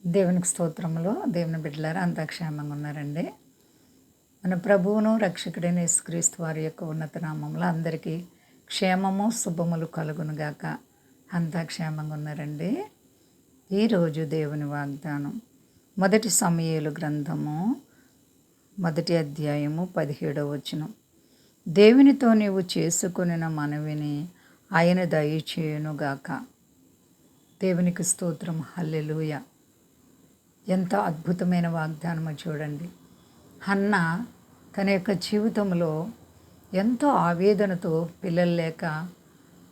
దేవునికి స్తోత్రములు. దేవుని బిడ్డలారా అంతా క్షేమంగా ఉన్నారండి. మన ప్రభువును రక్షకుడైన యేసుక్రీస్తు వారి యొక్క ఉన్నత నామంలో అందరికీ క్షేమము శుభములు కలుగునుగాక. అంతా క్షేమంగా ఉన్నారండి. ఈరోజు దేవుని వాగ్దానం మొదటి సమూయేలు గ్రంథము 1వ అధ్యాయము 17వ వచనం. దేవునితో నీవు చేసుకొనిన మనవిని ఆయన దయచేయునుగాక. దేవునికి స్తోత్రం. హల్లెలూయా. ఎంత అద్భుతమైన వాగ్దానమో చూడండి. హన్న తన యొక్క జీవితంలో ఎంతో ఆవేదనతో పిల్లలు లేక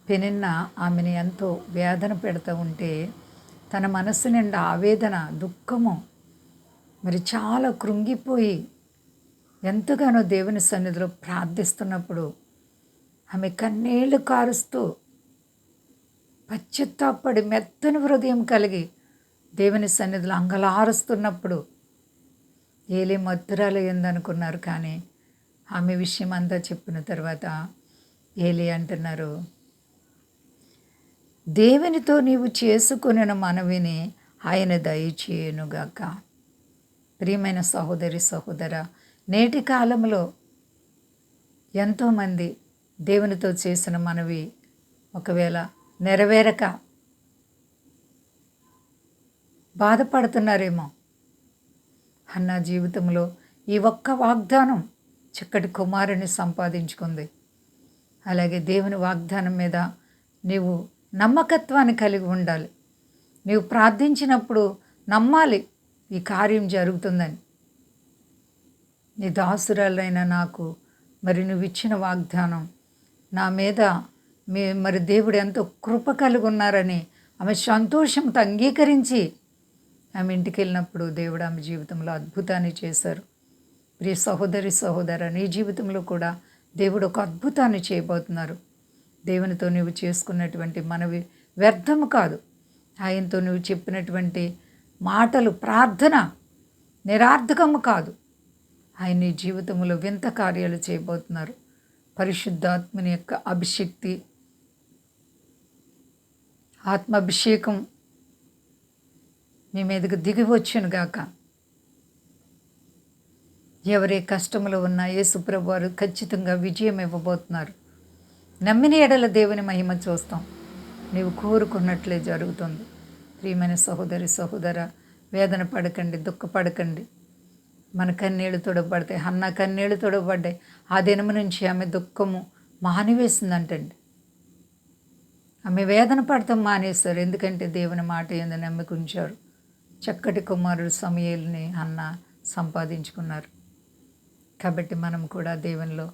పెనిన్న ఆమెను ఎంతో వేదన పెడుతూ ఉంటే తన మనస్సు నిండా ఆవేదన దుఃఖము మరి చాలా కృంగిపోయి ఎంతగానో దేవుని సన్నిధిలో ప్రార్థిస్తున్నప్పుడు ఆమె కన్నీళ్లు కారుస్తూ పశ్చాత్తాపడి మెత్తని హృదయం కలిగి దేవుని సన్నిధిలో అంగలారుస్తున్నప్పుడు ఏలే మధురాలు ఏందనుకున్నారు. కానీ ఆమె విషయం అంతా చెప్పిన తర్వాత ఏలి అంటున్నారు, దేవునితో నీవు చేసుకొనిన మనవిని ఆయన దయచేయునుగాక. ప్రియమైన సహోదరి సహోదర, నేటి కాలంలో ఎంతోమంది దేవునితో చేసిన మనవి ఒకవేళ నెరవేరక బాధపడుతున్నారేమో. హన్నా జీవితంలో ఈ ఒక్క వాగ్దానం చక్కటి కుమారుని సంపాదించుకుంది. అలాగే దేవుని వాగ్దానం మీద నీవు నమ్మకత్వాన్ని కలిగి ఉండాలి. నీవు ప్రార్థించినప్పుడు నమ్మాలి ఈ కార్యం జరుగుతుందని. నీ దాసురాలైన నాకు మరి నువ్వు ఇచ్చిన వాగ్దానం నా మీద మరి దేవుడు ఎంతో కృప కలిగి ఉన్నారని ఆమె సంతోషంతో అంగీకరించి ఆమె ఇంటికి వెళ్ళినప్పుడు దేవుడు ఆమె జీవితంలో అద్భుతాన్ని చేశారు. ప్రియ సహోదరి సహోదర, నీ జీవితంలో కూడా దేవుడు ఒక అద్భుతాన్ని చేయబోతున్నారు. దేవునితో నువ్వు చేసుకున్నటువంటి మనవి వ్యర్థము కాదు. ఆయనతో నువ్వు చెప్పినటువంటి మాటలు ప్రార్థన నిరార్థకము కాదు. ఆయన నీ జీవితంలో వింత కార్యాలు చేయబోతున్నారు. పరిశుద్ధాత్మని యొక్క అభిషక్తి, ఆత్మాభిషేకం మీ మీదకు దిగి వచ్చును గాక. ఎవరే కష్టంలో ఉన్నా యేసుప్రభు వారు ఖచ్చితంగా విజయం ఇవ్వబోతున్నారు. నమ్మిన ఎడల దేవుని మహిమ చూస్తాం. నీవు కోరుకున్నట్లే జరుగుతుంది. ప్రియమైన సహోదరి సహోదర, వేదన పడకండి, దుఃఖపడకండి. మన కన్నీళ్లు తొడబడతాయి. హన్న కన్నీళ్లు తొడబడ్డాయి. ఆ దినము నుంచి ఆమె దుఃఖము మానివేసిందంటండి. ఆమె వేదన పడతాం మానేశారు. ఎందుకంటే దేవుని మాట ఏందని నమ్మిక ఉంచారు. చక్కటి కుమారుడు సమూయేలుని హన్న సంపాదించుకున్నారు. కాబట్టి మనం కూడా దేవునిలో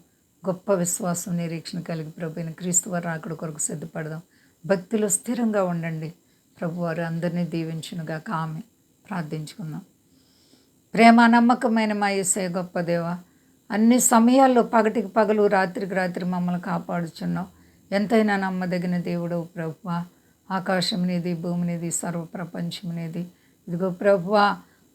గొప్ప విశ్వాసం నిరీక్షణ కలిగి ప్రభువైన క్రీస్తు వారి రాకడ కొరకు సిద్ధపడదాం. భక్తిలో స్థిరంగా ఉండండి. ప్రభువారు అందరినీ దీవించునుగాక. ఆమె ప్రార్థించుకుందాం. ప్రేమ నమ్మకమైన మా యేసయ్య గొప్ప దేవ, అన్ని సమయాల్లో పగటికి పగలు రాత్రికి రాత్రి మమ్మల్ని కాపాడుచున్నావు. ఎంతైనా నమ్మదగిన దేవుడు ప్రభువా. ఆకాశం నీది, భూమి నీది, సర్వప్రపంచం నీది. ఇదిగో ప్రభువా,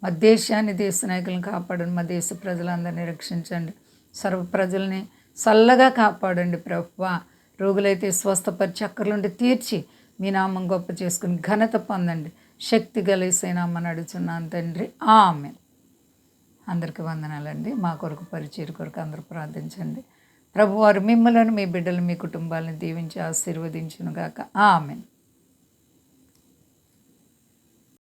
మా దేశాన్ని, దేశ నాయకులను కాపాడండి. మా దేశ ప్రజలందరినీ రక్షించండి. సర్వ ప్రజల్ని చల్లగా కాపాడండి ప్రభువా. రోగులైతే స్వస్థపరిచి అక్కర్లుండి తీర్చి మీ నామం గొప్ప చేసుకుని ఘనత పొందండి. శక్తి గలేసే నామని అడుగుతున్నాను తండ్రి. ఆమేన్. అందరికీ వందనాలండి. మా కొరకు పరిచయం కొరకు అందరూ ప్రార్థించండి. ప్రభువారు మిమ్మలను, మీ బిడ్డలు, మీ కుటుంబాలను దీవించి ఆశీర్వదించునుగాక. ఆమేన్.